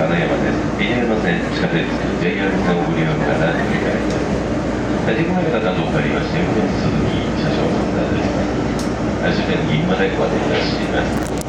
金山です。入山線地下鉄 JR 線をご利用の方は乗り換えです。立ち込まれた方を借りまして、運転続き車掌の方です。終点銀までご案内いたします。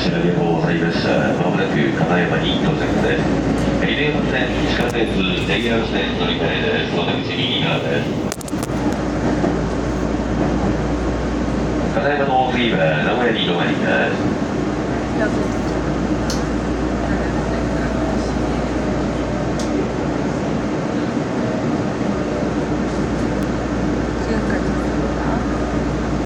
車両を入りました。まもなく金山に到着です。入山線地下鉄 JR 線乗り換えです。お出口右側です。金山の次は名古屋に止まります。